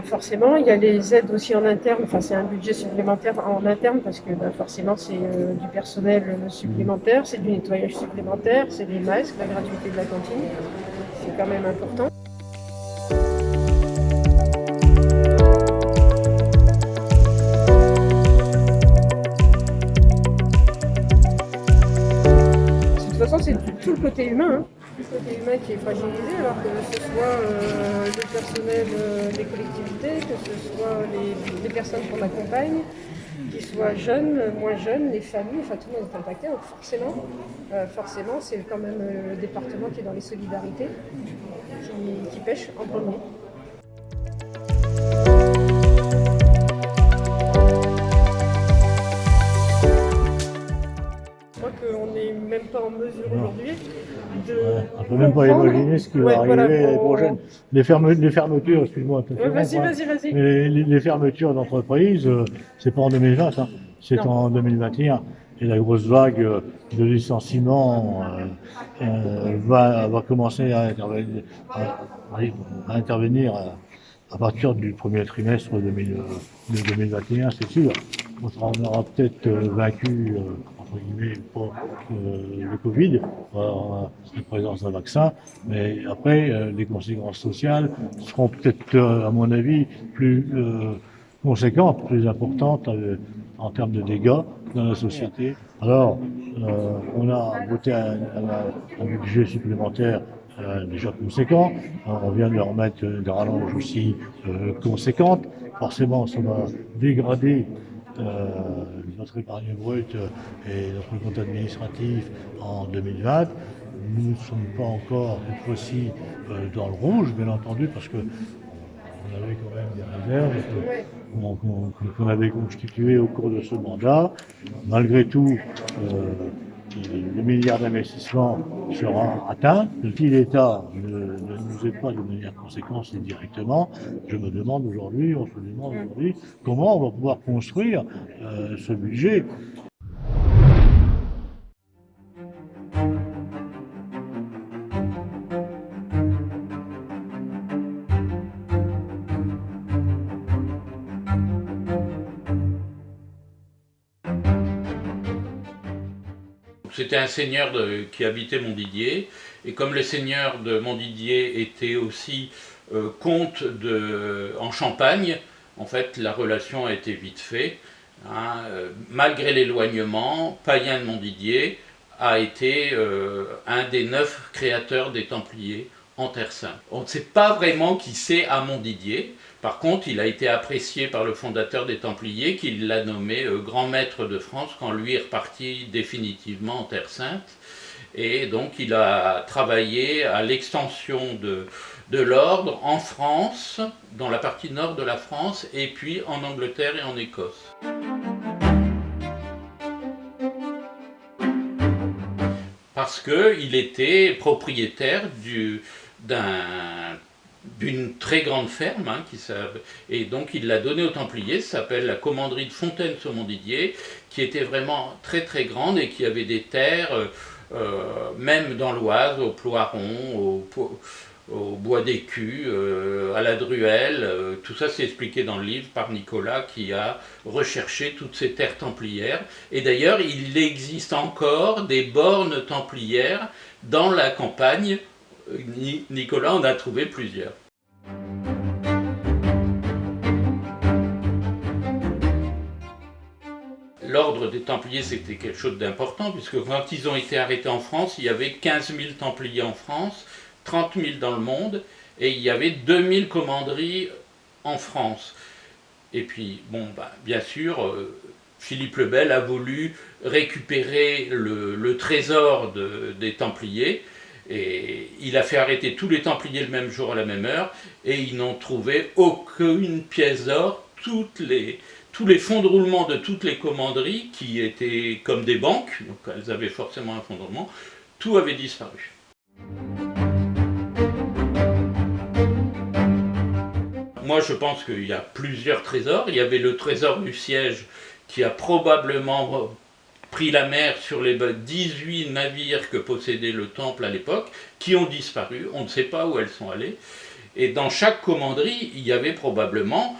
forcément, il y a les aides aussi en interne, enfin c'est un budget supplémentaire en interne parce que forcément c'est du personnel supplémentaire, c'est du nettoyage supplémentaire, c'est des masques, la gratuité de la cantine, c'est quand même important. De toute façon, c'est tout le côté humain, hein. Tout le côté humain qui est fragilisé, alors que ce soit le personnel des collectivités, que ce soit les personnes qu'on accompagne, qu'ils soient jeunes, moins jeunes, les familles, enfin tout le monde est impacté. Donc forcément, c'est quand même le département qui est dans les solidarités, qui pêche en premier. Je crois qu'on n'est même pas en mesure aujourd'hui de. Ouais, on ne peut même pas imaginer ce qui va arriver l'année prochaine. Les fermetures, excuse-moi, Vas-y. mais les fermetures d'entreprises, c'est pas en 2020, hein, c'est en 2021. Et la grosse vague de licenciements va commencer à intervenir à partir du premier trimestre de 2021, c'est sûr. On aura peut-être vaincu entre guillemets, le Covid, la présence d'un vaccin, mais après, les conséquences sociales seront peut-être, à mon avis, plus conséquentes, plus importantes en termes de dégâts dans la société. Alors, on a voté un budget supplémentaire déjà conséquent. On vient de leur mettre des rallonges aussi conséquentes. Forcément, ça va dégrader notre épargne brute et notre compte administratif en 2020. Nous ne sommes pas encore cette fois-ci dans le rouge, bien entendu, parce que on avait quand même des réserves qu'on avait constituées au cours de ce mandat. Malgré tout, le milliard d'investissement sera atteint. Si l'État ne nous aide pas de manière conséquente et directement, on se demande aujourd'hui comment on va pouvoir construire ce budget. C'était un seigneur qui habitait Montdidier, et comme les seigneurs de Montdidier étaient aussi comtes en Champagne, en fait la relation a été vite faite. Hein, malgré l'éloignement, Payen de Montdidier a été un des 9 créateurs des Templiers en Terre Sainte. On ne sait pas vraiment qui c'est à Montdidier. Par contre, il a été apprécié par le fondateur des Templiers, qui l'a nommé grand maître de France quand lui est reparti définitivement en Terre Sainte. Et donc, il a travaillé à l'extension de l'ordre en France, dans la partie nord de la France, et puis en Angleterre et en Écosse. Parce qu'il était propriétaire d'une très grande ferme, hein, et donc il l'a donné aux Templiers. Ça s'appelle la commanderie de Fontaine-sur-Montdidier, qui était vraiment très très grande et qui avait des terres, même dans l'Oise, au Ploiron, au Bois d'Écu, à la Druelle. Tout ça c'est expliqué dans le livre par Nicolas, qui a recherché toutes ces terres templières. Et d'ailleurs, il existe encore des bornes templières dans la campagne. Nicolas en a trouvé plusieurs. L'ordre des Templiers, c'était quelque chose d'important, puisque quand ils ont été arrêtés en France, il y avait 15 000 Templiers en France, 30 000 dans le monde, et il y avait 2000 commanderies en France. Et puis, bien sûr, Philippe le Bel a voulu récupérer le trésor des Templiers, et il a fait arrêter tous les Templiers le même jour à la même heure, et ils n'ont trouvé aucune pièce d'or. Tous les fonds de roulement de toutes les commanderies, qui étaient comme des banques, donc elles avaient forcément un fonds de roulement, tout avait disparu. Moi je pense qu'il y a plusieurs trésors. Il y avait le trésor du siège qui a probablement pris la mer sur les 18 navires que possédait le temple à l'époque, qui ont disparu, on ne sait pas où elles sont allées. Et dans chaque commanderie, il y avait probablement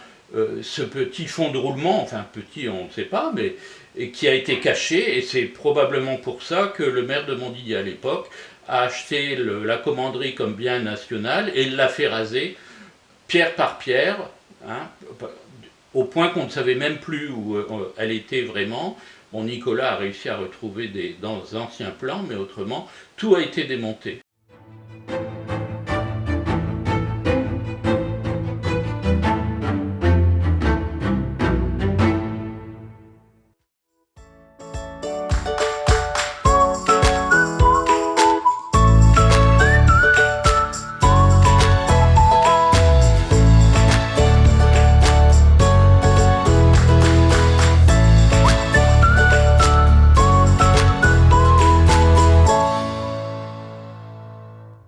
ce petit fonds de roulement, enfin petit on ne sait pas, mais et qui a été caché, et c'est probablement pour ça que le maire de Montdidier à l'époque a acheté la commanderie comme bien national et l'a fait raser pierre par pierre, hein, au point qu'on ne savait même plus où elle était vraiment. Bon, Nicolas a réussi à retrouver dans anciens plans, mais autrement, tout a été démonté.